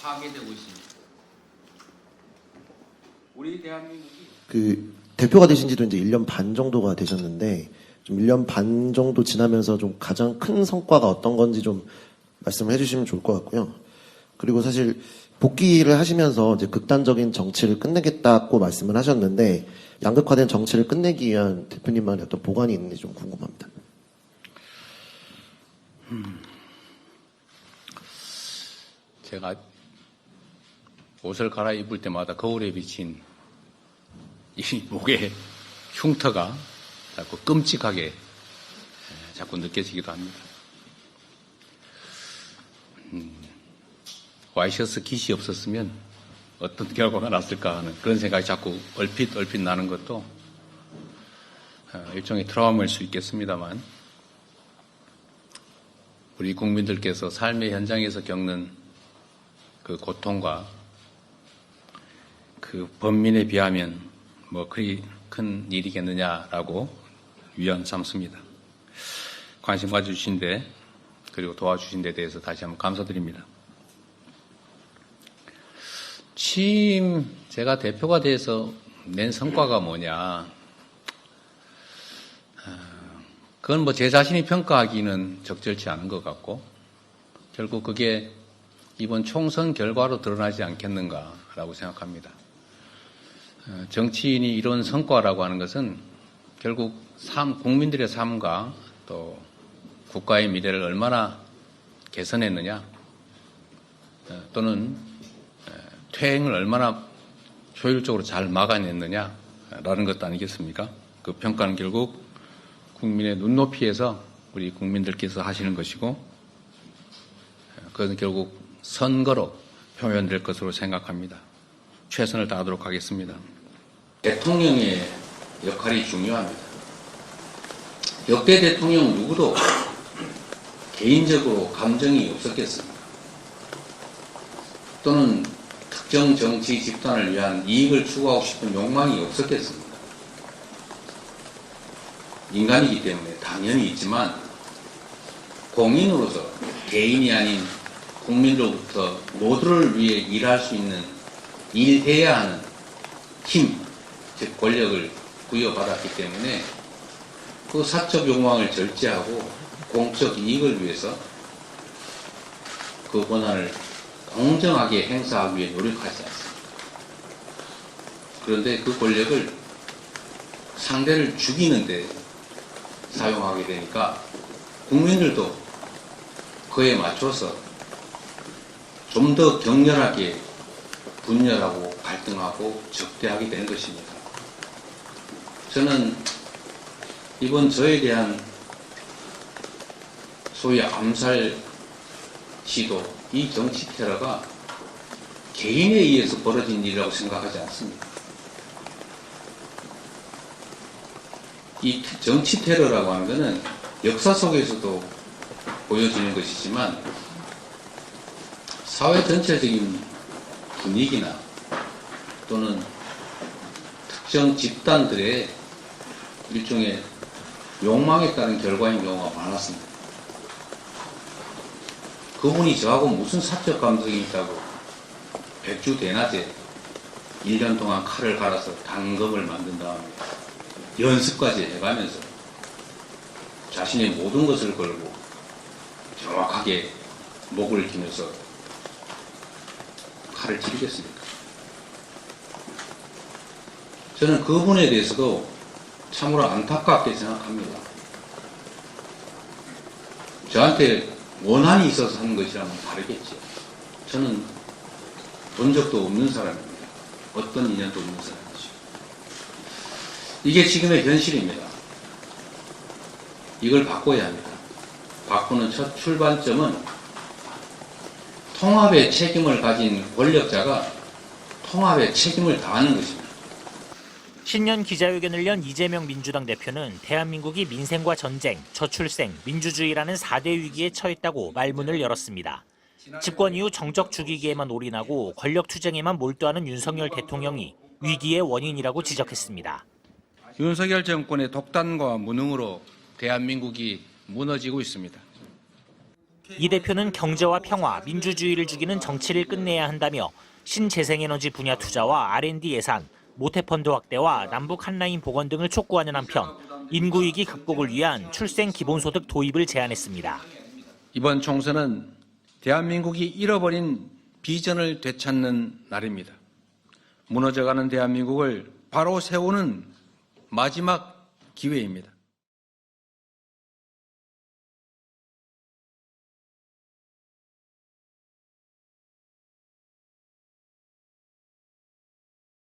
파괴되고 있습니다. 우리 대한민국이 대표가 되신 지도 이제 1년 반 정도가 되셨는데, 좀 1년 반 정도 지나면서 좀 가장 큰 성과가 어떤 건지 좀 말씀을 해주시면 좋을 것 같고요. 그리고 사실 복귀를 하시면서 이제 극단적인 정치를 끝내겠다고 말씀을 하셨는데, 양극화된 정치를 끝내기 위한 대표님만의 어떤 보관이 있는지 좀 궁금합니다. 제가 옷을 갈아입을 때마다 거울에 비친 이 목의 흉터가 자꾸 끔찍하게 자꾸 느껴지기도 합니다. 와이셔츠 깃이 없었으면 어떤 결과가 났을까 하는 그런 생각이 자꾸 얼핏 나는 것도 일종의 트라우마일 수 있겠습니다만, 우리 국민들께서 삶의 현장에서 겪는 그 고통과 그 범민에 비하면 뭐 그리 큰 일이겠느냐라고 위안 삼습니다. 관심 가져주신 데, 그리고 도와주신 데 대해서 다시 한번 감사드립니다. 취임, 제가 대표가 돼서 낸 성과가 뭐냐. 그건 뭐 제 자신이 평가하기는 적절치 않은 것 같고, 결국 그게 이번 총선 결과로 드러나지 않겠는가라고 생각합니다. 정치인이 이룬 성과라고 하는 것은 결국 국민들의 삶과 또 국가의 미래를 얼마나 개선했느냐, 또는 퇴행을 얼마나 효율적으로 잘 막아냈느냐라는 것도 아니겠습니까? 그 평가는 결국 국민의 눈높이에서 우리 국민들께서 하시는 것이고, 그것은 결국 선거로 표현될 것으로 생각합니다. 최선을 다하도록 하겠습니다. 대통령의 역할이 중요합니다. 역대 대통령 누구도 개인적으로 감정이 없었겠습니까? 또는 특정 정치 집단을 위한 이익을 추구하고 싶은 욕망이 없었겠습니까? 인간이기 때문에 당연히 있지만, 공인으로서 개인이 아닌 국민으로부터 모두를 위해 일할 수 있는, 일해야 하는 힘, 즉 권력을 부여받았기 때문에 그 사적 욕망을 절제하고 공적 이익을 위해서 그 권한을 공정하게 행사하기 위해 노력하지 않습니다. 그런데 그 권력을 상대를 죽이는데 사용하게 되니까 국민들도 그에 맞춰서 좀 더 격렬하게 분열하고 갈등하고 적대하게 되는 것입니다. 저는 이번 저에 대한 소위 암살 시도, 이 정치 테러가 개인에 의해서 벌어진 일이라고 생각하지 않습니다. 이 정치 테러라고 하는 것은 역사 속에서도 보여지는 것이지만, 사회 전체적인 분위기나 또는 특정 집단들의 일종의 욕망에 따른 결과인 경우가 많았습니다. 그분이 저하고 무슨 사적 감정이 있다고 백주대낮에 1년 동안 칼을 갈아서 단검을 만든 다음에 연습까지 해가면서 자신의 모든 것을 걸고 정확하게 목을 기면서 칼을 찌르겠습니까? 저는 그분에 대해서도 참으로 안타깝게 생각합니다. 저한테 원한이 있어서 하는 것이라면 다르겠죠. 저는 본 적도 없는 사람입니다. 어떤 인연도 없는 사람이죠. 이게 지금의 현실입니다. 이걸 바꿔야 합니다. 바꾸는 첫 출발점은 통합의 책임을 가진 권력자가 통합의 책임을 다하는 것입니다. 신년 기자회견을 연 이재명 민주당 대표는 대한민국이 민생과 전쟁, 저출생, 민주주의라는 4대 위기에 처했다고 말문을 열었습니다. 집권 이후 정적 죽이기에만 올인하고 권력 투쟁에만 몰두하는 윤석열 대통령이 위기의 원인이라고 지적했습니다. 윤석열 정권의 독단과 무능으로 대한민국이 무너지고 있습니다. 이 대표는 경제와 평화, 민주주의를 죽이는 정치를 끝내야 한다며 신재생에너지 분야 투자와 R&D 예산, 모태펀드 확대와 남북 한라인 복원 등을 촉구하는 한편 인구위기 극복을 위한 출생 기본소득 도입을 제안했습니다. 이번 총선은 대한민국이 잃어버린 비전을 되찾는 날입니다. 무너져가는 대한민국을 바로 세우는 마지막 기회입니다.